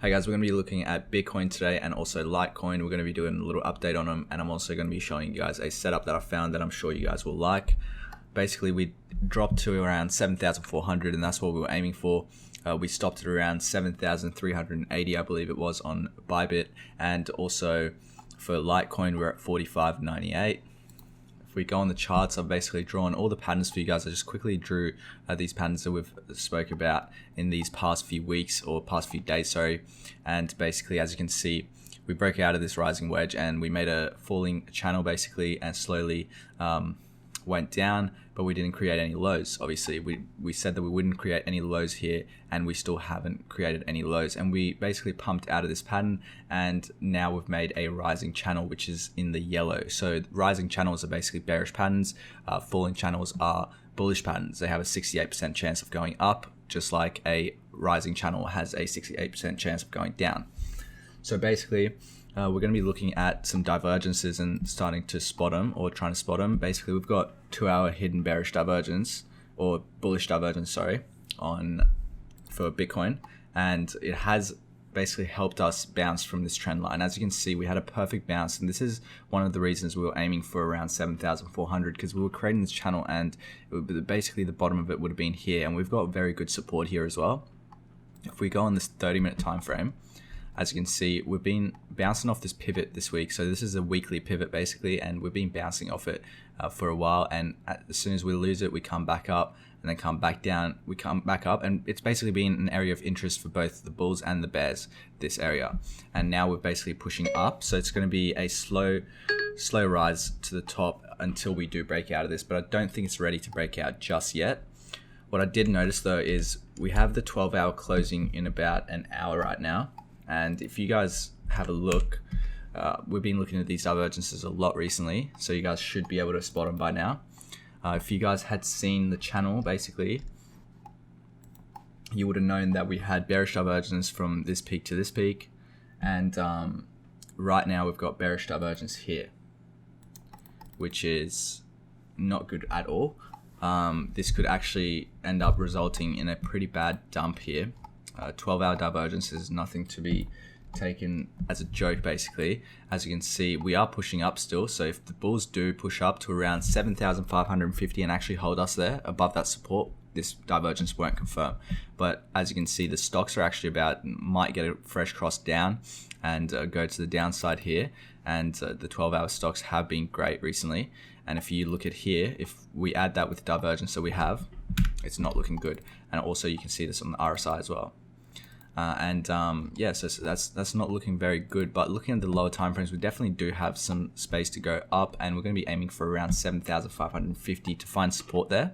Hey guys, we're going to be looking at Bitcoin today and also Litecoin. We're going to be doing a little update on them, and I'm also going to be showing you guys a setup that I found that I'm sure you guys will like. Basically, we dropped to around 7,400 and that's what we were aiming for. We stopped at around 7,380, I believe it was, on Bybit, and also for Litecoin we're at 45.98. If we go on the charts, I've basically drawn all the patterns for you guys. I just quickly drew these patterns that we've spoke about in these past few weeks or past few days, sorry. And basically, as you can see, we broke out of this rising wedge and we made a falling channel basically and slowly went down, but we didn't create any lows. Obviously, we said that we wouldn't create any lows here, and we still haven't created any lows. And we basically pumped out of this pattern, and now we've made a rising channel, which is in the yellow. So rising channels are basically bearish patterns. Falling channels are bullish patterns. They have a 68% chance of going up, just like a rising channel has a 68% chance of going down. So basically, we're going to be looking at some divergences and starting to spot them, or trying to spot them. Basically, we've got 2-hour hidden bearish divergence, or bullish divergence, sorry, for Bitcoin, and it has basically helped us bounce from this trend line. As you can see, we had a perfect bounce, and this is one of the reasons we were aiming for around 7,400, because we were creating this channel, and it would be basically the bottom of it would have been here, and we've got very good support here as well. If we go on this 30-minute time frame, as you can see, we've been bouncing off this pivot this week. So this is a weekly pivot basically, and we've been bouncing off it for a while. And as soon as we lose it, we come back up and then come back down. We come back up, and it's basically been an area of interest for both the bulls and the bears, this area. And now we're basically pushing up. So it's going to be a slow rise to the top until we do break out of this. But I don't think it's ready to break out just yet. What I did notice though is we have the 12-hour closing in about an hour right now. And if you guys have a look, we've been looking at these divergences a lot recently, so you guys should be able to spot them by now. If you guys had seen the channel, basically, you would have known that we had bearish divergence from this peak to this peak, and right now we've got bearish divergence here, which is not good at all. This could actually end up resulting in a pretty bad dump here. 12-hour divergence is nothing to be taken as a joke basically. As you can see, we are pushing up still, so if the bulls do push up to around 7,550 and actually hold us there above that support, this divergence won't confirm. But as you can see, the stocks are actually might get a fresh cross down and go to the downside here, and the 12-hour stocks have been great recently. And if you look at here, if we add that with the divergence that we have, it's not looking good. And also you can see this on the RSI as well. Yeah, so that's not looking very good. But looking at the lower time frames, we definitely do have some space to go up, and we're going to be aiming for around 7,550 to find support there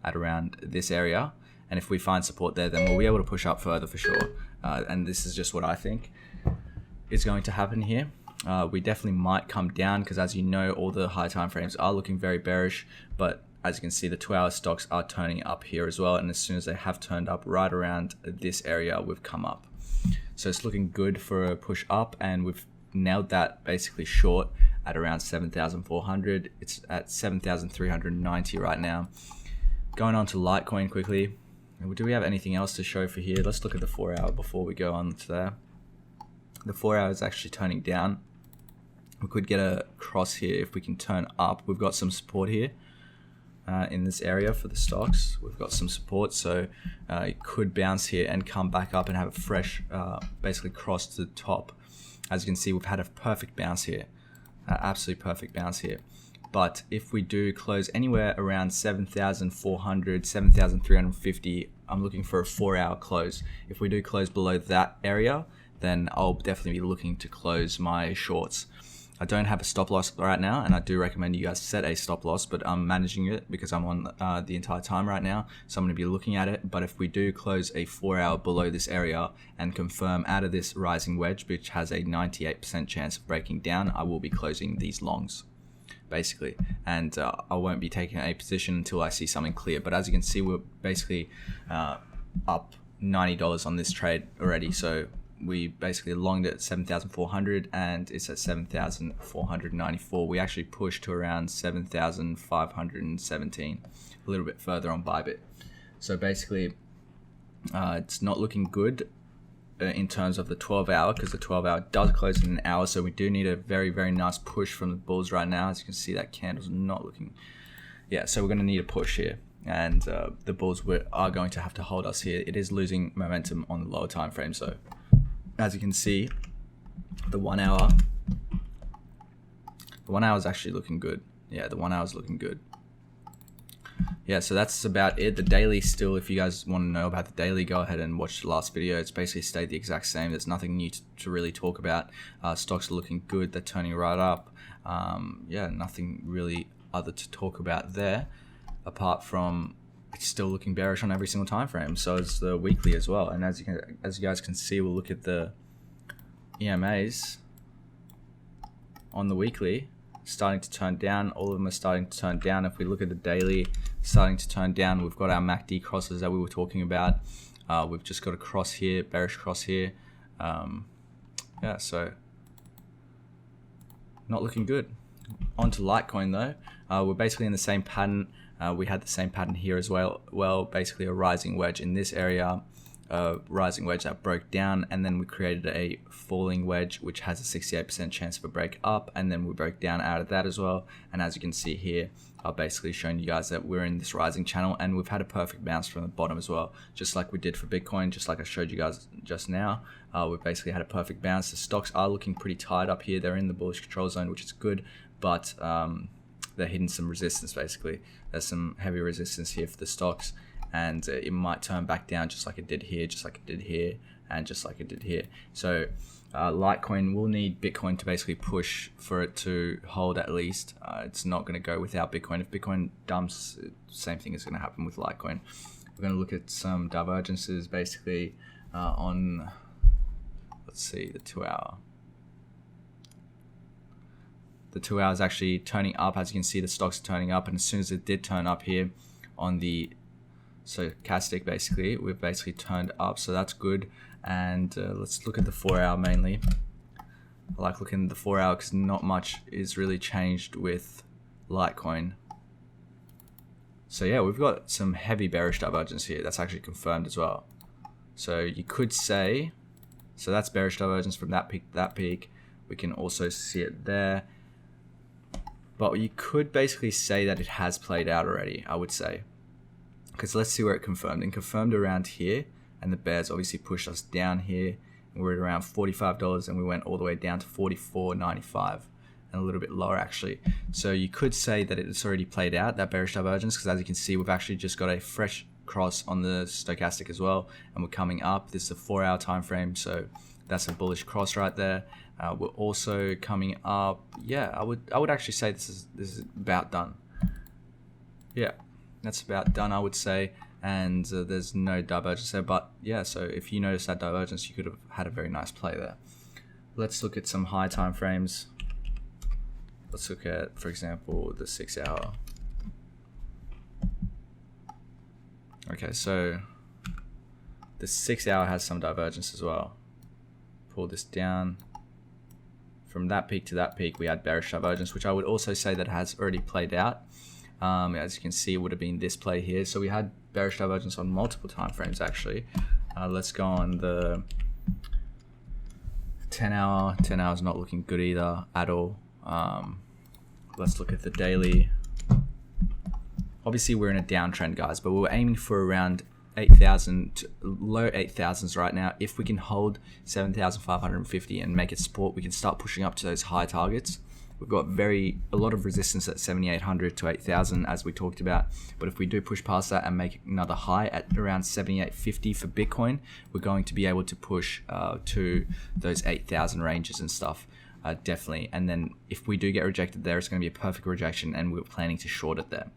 at around this area. And if we find support there, then we'll be able to push up further for sure. And this is just what I think is going to happen here. We definitely might come down because, as you know, all the high time frames are looking very bearish, but as you can see, the 2-hour stocks are turning up here as well, and as soon as they have turned up right around this area, we've come up. So it's looking good for a push up, and we've nailed that basically short at around 7,400. It's at 7,390 right now. Going on to Litecoin quickly. Do we have anything else to show for here? Let's look at the 4-hour before we go on to there. The 4-hour is actually turning down. We could get a cross here if we can turn up. We've got some support here. In this area for the stocks, we've got some support, so it could bounce here and come back up and have a fresh basically cross to the top. As you can see, we've had a perfect bounce here, absolutely perfect bounce here. But if we do close anywhere around 7,400, 7,350, I'm looking for a 4-hour close. If we do close below that area, then I'll definitely be looking to close my shorts. I don't have a stop loss right now, and I do recommend you guys set a stop loss, but I'm managing it because I'm on the entire time right now, so I'm going to be looking at it. But if we do close a 4-hour below this area and confirm out of this rising wedge, which has a 98% chance of breaking down, I will be closing these longs basically, and I won't be taking a position until I see something clear. But as you can see, we're basically up $90 on this trade already, so we basically longed at 7,400 and it's at 7,494. We actually pushed to around 7,517, a little bit further on Bybit. So basically, it's not looking good in terms of the 12-hour, because the 12-hour does close in an hour, so we do need a very, very nice push from the bulls right now. As you can see, that candle's not looking, yeah, so we're going to need a push here, and the bulls are going to have to hold us here. It is losing momentum on the lower time frame, so as you can see, the 1 hour is actually looking good. Yeah, the 1 hour is looking good. Yeah, so that's about it. The daily still, if you guys want to know about the daily, go ahead and watch the last video. It's basically stayed the exact same. There's nothing new to really talk about. Stocks are looking good. They're turning right up. Yeah, nothing really other to talk about there, apart from it's still looking bearish on every single time frame. So it's the weekly as well. And as you guys can see, we'll look at the EMAs on the weekly. Starting to turn down. All of them are starting to turn down. If we look at the daily, starting to turn down. We've got our MACD crosses that we were talking about. We've just got a cross here, bearish cross here. Yeah, so not looking good. On to Litecoin though. We're basically in the same pattern. We had the same pattern here as well. Well, basically a rising wedge in this area. Rising wedge that broke down, and then we created a falling wedge which has a 68% chance of a break up, and then we broke down out of that as well. And as you can see here, I've basically shown you guys that we're in this rising channel, and we've had a perfect bounce from the bottom as well, just like we did for Bitcoin, just like I showed you guys just now. We've basically had a perfect bounce. The stocks are looking pretty tight up here. They're in the bullish control zone, which is good, but they're hitting some resistance. Basically there's some heavy resistance here for the stocks, and it might turn back down just like it did here, just like it did here, and just like it did here. So Litecoin will need Bitcoin to basically push for it to hold at least. It's not going to go without Bitcoin. If Bitcoin dumps, same thing is going to happen with Litecoin. We're going to look at some divergences basically on, let's see, the 2 hour. The 2 hours actually turning up. As you can see, the stocks are turning up, and as soon as it did turn up here on the stochastic, basically we've basically turned up, so that's good. And let's look at the 4 hour mainly. I like looking at the 4 hour because not much is really changed with Litecoin. So yeah, we've got some heavy bearish divergence here. That's actually confirmed as well. So you could say, so that's bearish divergence from that peak to that peak. We can also see it there, but you could basically say that it has played out already, I would say. Because let's see where it confirmed. And confirmed around here, and the bears obviously pushed us down here, and we're at around $45, and we went all the way down to $44.95, and a little bit lower actually. So you could say that it's already played out, that bearish divergence, because as you can see, we've actually just got a fresh cross on the stochastic as well, and we're coming up. This is a 4 hour time frame, so that's a bullish cross right there. We're also coming up. Yeah, I would actually say this is about done. Yeah, that's about done, I would say. And there's no divergence there, but yeah, so if you notice that divergence, you could have had a very nice play there. Let's look at some high time frames. Let's look at, for example, the 6 hour. Okay, so the 6 hour has some divergence as well. Pull this down. From that peak to that peak, we had bearish divergence, which I would also say that has already played out. As you can see, it would have been this play here. So we had bearish divergence on multiple time frames actually. Let's go on the 10 hour. 10 hour is not looking good either at all. Let's look at the daily. Obviously we're in a downtrend, guys, but we're aiming for around 8,000 to low 8,000s right now. If we can hold 7,550 and make it support, we can start pushing up to those high targets. We've got a lot of resistance at 7,800 to 8,000 as we talked about, but if we do push past that and make another high at around 7,850 for Bitcoin, we're going to be able to push to those 8,000 ranges and stuff, definitely. And then if we do get rejected there, it's going to be a perfect rejection, and we're planning to short it there.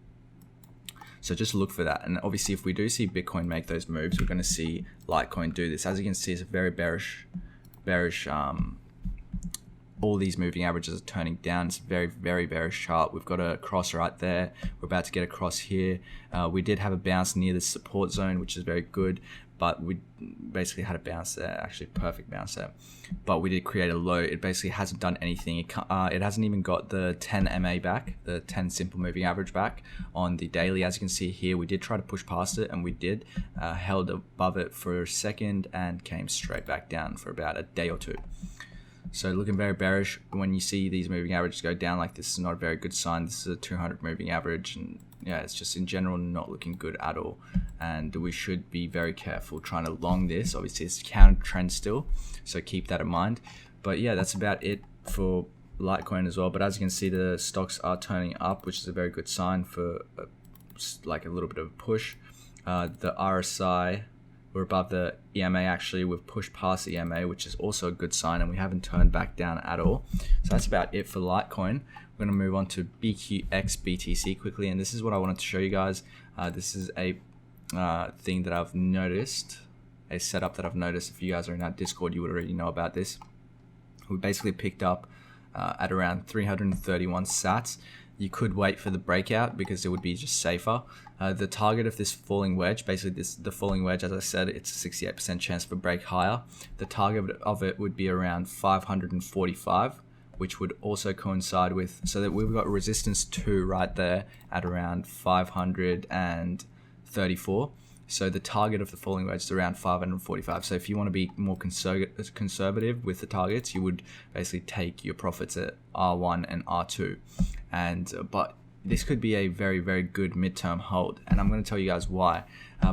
So just look for that. And obviously if we do see Bitcoin make those moves, we're going to see Litecoin do this. As you can see, it's a very bearish, all these moving averages are turning down. It's a very, very bearish chart. We've got a cross right there. We're about to get a cross here. We did have a bounce near the support zone, which is very good, but we basically had a bounce there, actually perfect bounce there, but we did create a low. It basically hasn't done anything. It hasn't even got the 10 MA back, the 10 simple moving average back on the daily. As you can see here, we did try to push past it, and we did, held above it for a second and came straight back down for about a day or two. So looking very bearish. When you see these moving averages go down like this, is not a very good sign. This is a 200 moving average, and yeah, it's just in general not looking good at all. And we should be very careful trying to long this. Obviously, it's counter trend still, so keep that in mind. But yeah, that's about it for Litecoin as well. But as you can see, the stocks are turning up, which is a very good sign for like a little bit of a push. The RSI, we're above the EMA. Actually, we've pushed past the EMA, which is also a good sign, and we haven't turned back down at all. So that's about it for Litecoin. We're going to move on to BQXBTC quickly, and this is what I wanted to show you guys. This is a thing that I've noticed, a setup that I've noticed. If you guys are in our Discord, you would already know about this. We basically picked up at around 331 sats. You could wait for the breakout because it would be just safer. The target of this falling wedge, basically the falling wedge, as I said, it's a 68% chance for break higher. The target of it would be around 545, which would also coincide with, so that we've got resistance 2 right there at around 534. So the target of the falling wedge is around 545. So if you want to be more conservative with the targets, you would basically take your profits at R1 and R2. But this could be a very, very good midterm hold, and I'm going to tell you guys why.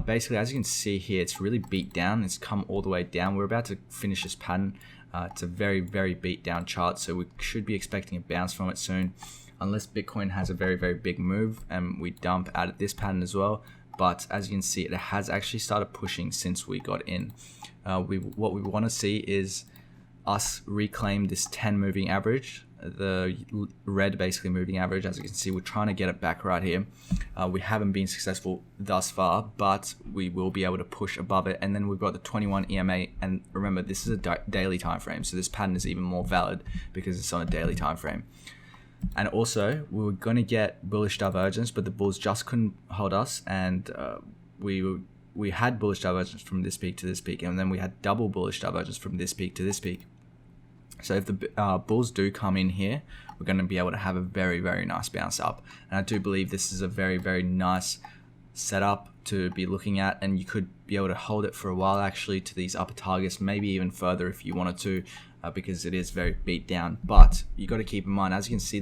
Basically, as you can see here, it's really beat down. It's come all the way down. We're about to finish this pattern. It's a very, very beat down chart, so we should be expecting a bounce from it soon, unless Bitcoin has a very, very big move and we dump out of this pattern as well. But as you can see, it has actually started pushing since we got in. What we want to see is us reclaim this 10 moving average, the red basically moving average. As you can see, we're trying to get it back right here. We haven't been successful thus far, but we will be able to push above it. And then we've got the 21 EMA, and remember, this is a daily time frame, so this pattern is even more valid because it's on a daily time frame. And also, we were going to get bullish divergence, but the bulls just couldn't hold us, and we had bullish divergence from this peak to this peak, and then we had double bullish divergence from this peak to this peak. So if the bulls do come in here, we're going to be able to have a very, very nice bounce up. And I do believe this is a very, very nice setup to be looking at, and you could be able to hold it for a while actually to these upper targets, maybe even further if you wanted to, because it is very beat down. But you got to keep in mind, as you can see,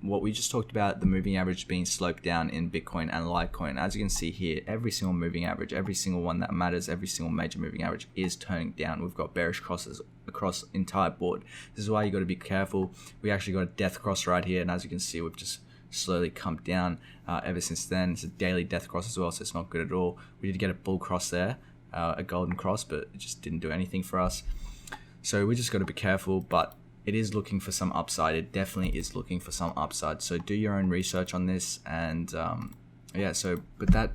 what we just talked about, the moving average being sloped down in Bitcoin and Litecoin. As you can see here, every single moving average, every single one that matters, every single major moving average is turning down. We've got bearish crosses across the entire board. This is why you got to be careful. We actually got a death cross right here, and as you can see, we've just slowly come down ever since then. It's a daily death cross as well, so it's not good at all. We did get a bull cross there, a golden cross, but it just didn't do anything for us. So we just got to be careful, but it is looking for some upside. It definitely is looking for some upside. So do your own research on this, and yeah. So, but that,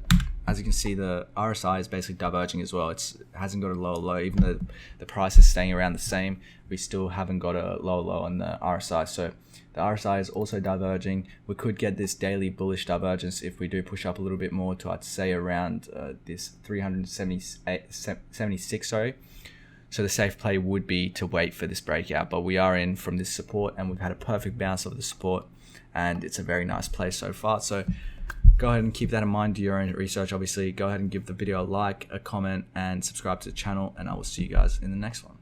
as you can see, the RSI is basically diverging as well. It hasn't got a lower low, even though the price is staying around the same. We still haven't got a lower low on the RSI. So the RSI is also diverging. We could get this daily bullish divergence if we do push up a little bit more to, I'd say, around this 376. Sorry. So the safe play would be to wait for this breakout, but we are in from this support, and we've had a perfect bounce of the support, and it's a very nice play so far. So go ahead and keep that in mind. Do your own research, obviously. Go ahead and give the video a like, a comment, and subscribe to the channel, and I will see you guys in the next one.